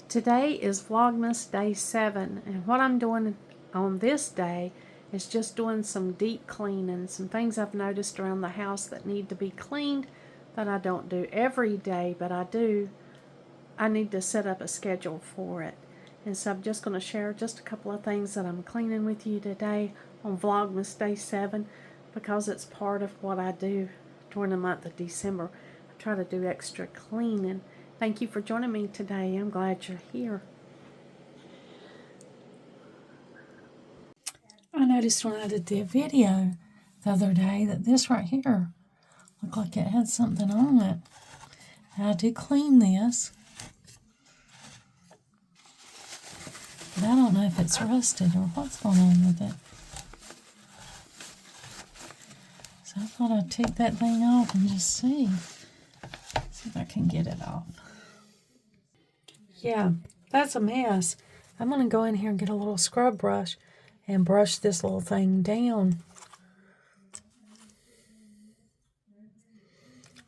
Today is Vlogmas Day 7, and what I'm doing on this day is just doing some deep cleaning, some things I've noticed around the house that need to be cleaned that I don't do every day, but I need to set up a schedule for it. And so I'm just going to share just a couple of things that I'm cleaning with you today on Vlogmas Day 7 because it's part of what I do during the month of December. I try to do extra cleaning. Thank you for joining me today. I'm glad you're here. I noticed when I did the video the other day that this right here looked like it had something on it. I did clean this, but I don't know if it's rusted or what's going on with it. So I thought I'd take that thing off and just see if I can get it off. Yeah, that's a mess. I'm going to go in here and get a little scrub brush and brush this little thing down.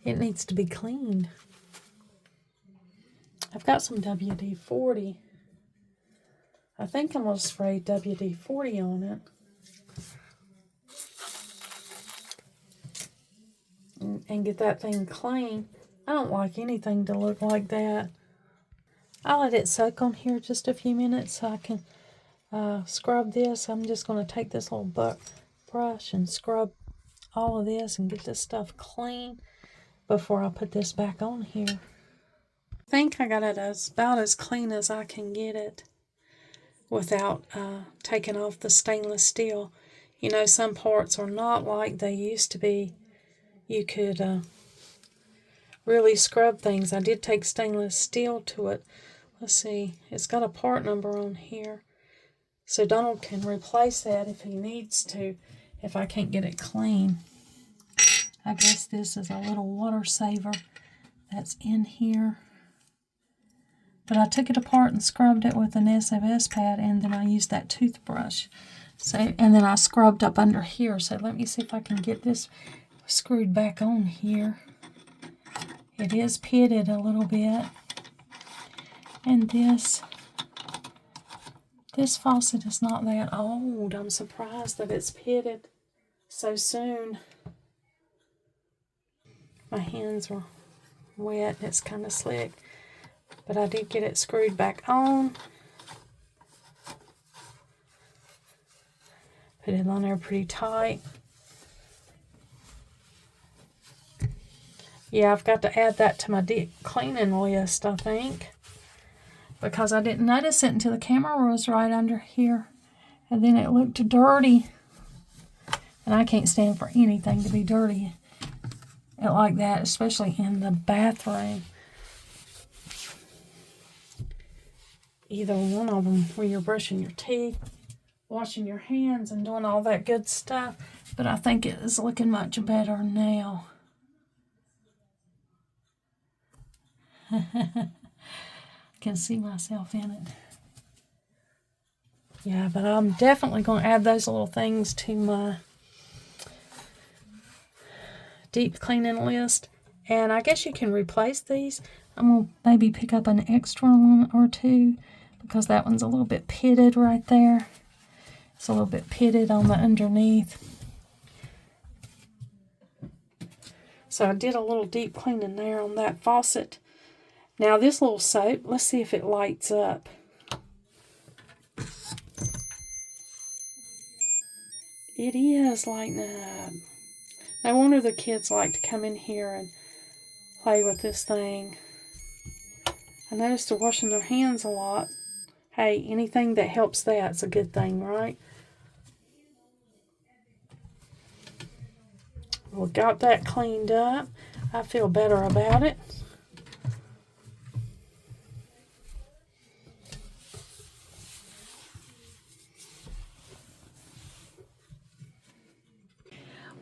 It needs to be cleaned. I've got some WD-40. I think I'm going to spray WD-40 on it. And get that thing clean. I don't like anything to look like that. I'll let it soak on here just a few minutes so I can scrub this. I'm just going to take this little brush and scrub all of this and get this stuff clean before I put this back on here. I think I got it about as clean as I can get it without taking off the stainless steel. You know, some parts are not like they used to be. You could really scrub things. I did take stainless steel to it. Let's see, it's got a part number on here. So Donald can replace that if he needs to, if I can't get it clean. I guess this is a little water saver that's in here. But I took it apart and scrubbed it with an SOS pad, and then I used that toothbrush. So, and then I scrubbed up under here. So let me see if I can get this screwed back on here. It is pitted a little bit. And this faucet is not that old. I'm surprised that it's pitted so soon. My hands were wet. It's kind of slick. But I did get it screwed back on. Put it on there pretty tight. Yeah, I've got to add that to my deep cleaning list, I think. Because I didn't notice it until the camera was right under here. And then it looked dirty. And I can't stand for anything to be dirty like that, especially in the bathroom. Either one of them where you're brushing your teeth, washing your hands, and doing all that good stuff. But I think it is looking much better now. Can see myself in it. Yeah, but I'm definitely going to add those little things to my deep cleaning list. And I guess you can replace these. I'm going to maybe pick up an extra one or two because that one's a little bit pitted right there. It's a little bit pitted on the underneath. So I did a little deep cleaning there on that faucet. Now this little soap, let's see if it lights up. It is lighting up. No wonder the kids like to come in here and play with this thing. I noticed they're washing their hands a lot. Hey, anything that helps that's a good thing, right? We got that cleaned up. I feel better about it.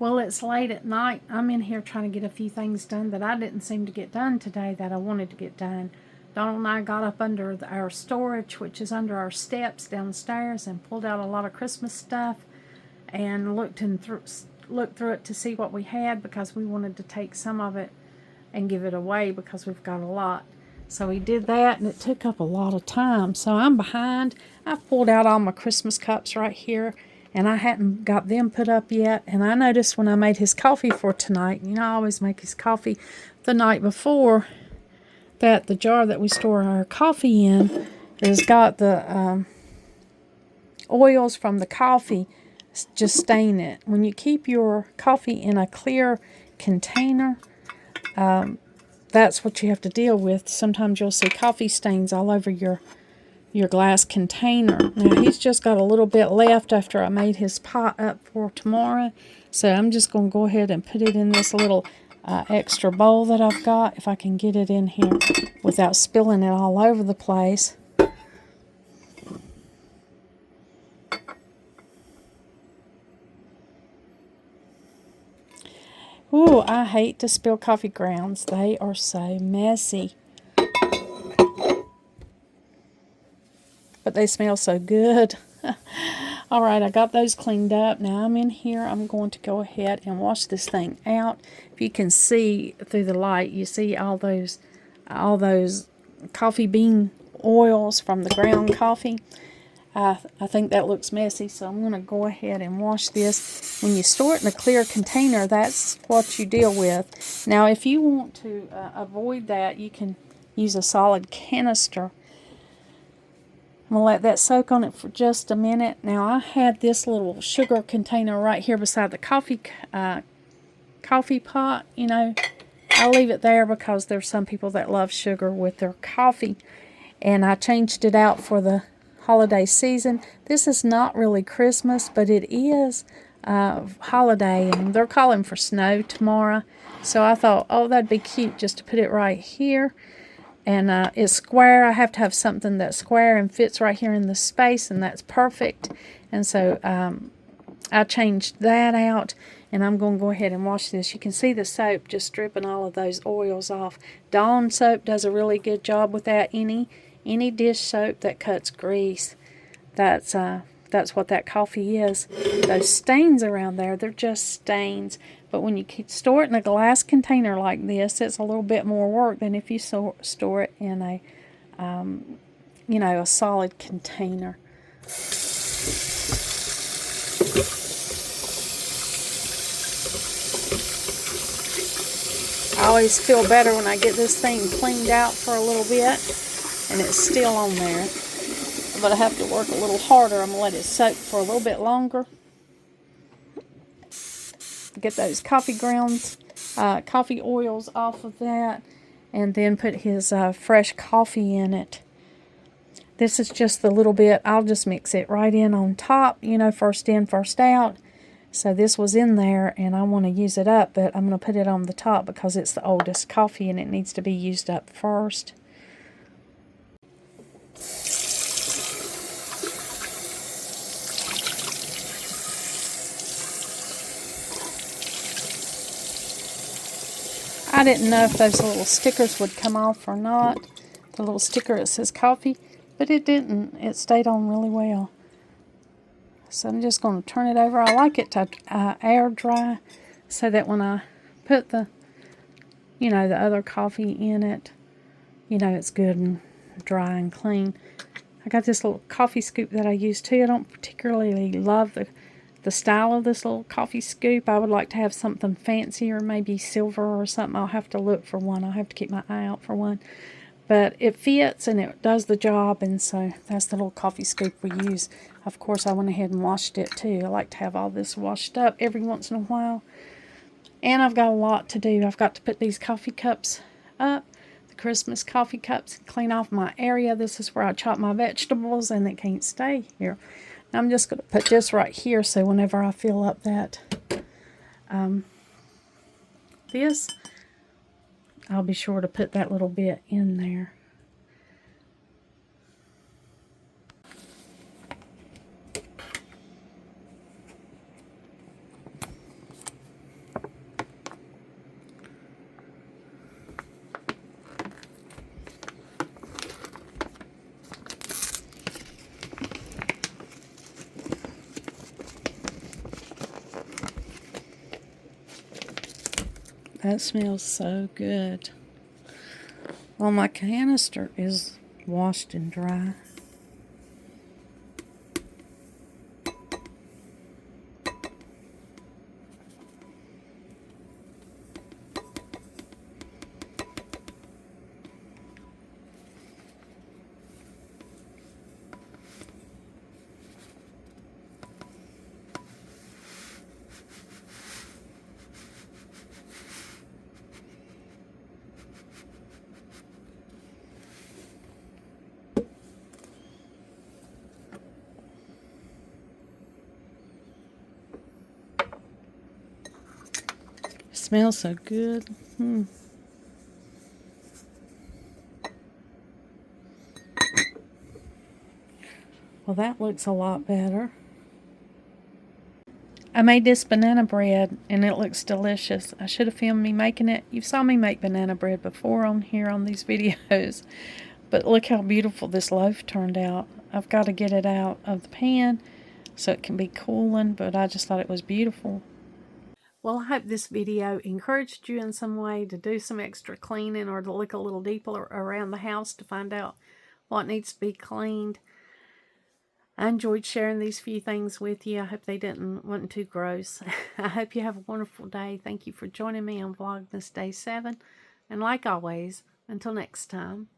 Well, it's late at night. I'm in here trying to get a few things done that I didn't seem to get done today that I wanted to get done. Donald and I got up under our storage, which is under our steps downstairs, and pulled out a lot of Christmas stuff and looked through it to see what we had because we wanted to take some of it and give it away because we've got a lot. So he did that, and it took up a lot of time. So I'm behind. I pulled out all my Christmas cups right here, and I hadn't got them put up yet. And I noticed when I made his coffee for tonight, you know, I always make his coffee the night before, that the jar that we store our coffee in has got the oils from the coffee just stain it. When you keep your coffee in a clear container, that's what you have to deal with. Sometimes you'll see coffee stains all over your glass container. Now he's just got a little bit left after I made his pot up for tomorrow. So I'm just going to go ahead and put it in this little extra bowl that I've got, if I can get it in here without spilling it all over the place. Ooh, I hate to spill coffee grounds. They are so messy. But they smell so good. All right, I got those cleaned up. Now I'm in here. I'm going to go ahead and wash this thing out. If you can see through the light, you see all those coffee bean oils from the ground coffee. I think that looks messy, so I'm going to go ahead and wash this. When you store it in a clear container, that's what you deal with. Now, if you want to avoid that, you can use a solid canister. I'm going to let that soak on it for just a minute. Now, I had this little sugar container right here beside the coffee pot. You know, I leave it there because there's some people that love sugar with their coffee. And I changed it out for the holiday season. This is not really Christmas, but it is holiday, and they're calling for snow tomorrow. So I thought, oh, that'd be cute just to put it right here. And it's square. I have to have something that's square and fits right here in the space, and that's perfect. And so I changed that out, and I'm going to go ahead and wash this. You can see the soap just stripping all of those oils off. Dawn soap does a really good job with that. Any dish soap that cuts grease, that's what that coffee is. Those stains around there, they're just stains. But when you store it in a glass container like this, it's a little bit more work than if you store it in a, a solid container. I always feel better when I get this thing cleaned out for a little bit and it's still on there. But I have to work a little harder. I'm going to let it soak for a little bit longer. Get those coffee grounds, coffee oils off of that, and then put his fresh coffee in it. This is just the little bit. I'll just mix it right in on top, first in, first out. So this was in there, and I want to use it up, but I'm going to put it on the top because it's the oldest coffee, and it needs to be used up first. I didn't know if those little stickers would come off or not. The little sticker that says coffee, but it didn't. It stayed on really well. So I'm just going to turn it over. I like it to air dry so that when I put the other coffee in it, it's good and dry and clean. I got this little coffee scoop that I use too. I don't particularly love the style of this little coffee scoop. I would like to have something fancier, maybe silver or something. I'll have to look for one. I'll have to keep my eye out for one. But it fits and it does the job, and so that's the little coffee scoop we use. Of course, I went ahead and washed it too. I like to have all this washed up every once in a while. And I've got a lot to do. I've got to put these coffee cups up, the Christmas coffee cups, and clean off my area. This is where I chop my vegetables, and they can't stay here. I'm just going to put this right here so whenever I fill up that this, I'll be sure to put that little bit in there. That smells so good. Well, my canister is washed and dry. Smells so good. Well, that looks a lot better. I made this banana bread and it looks delicious. I should have filmed me making it. You saw me make banana bread before on here on these videos. But look how beautiful this loaf turned out. I've got to get it out of the pan so it can be cooling, but I just thought it was beautiful. Well, I hope this video encouraged you in some way to do some extra cleaning or to look a little deeper around the house to find out what needs to be cleaned. I enjoyed sharing these few things with you. I hope they wasn't too gross. I hope you have a wonderful day. Thank you for joining me on Vlogmas Day 7. And like always, until next time.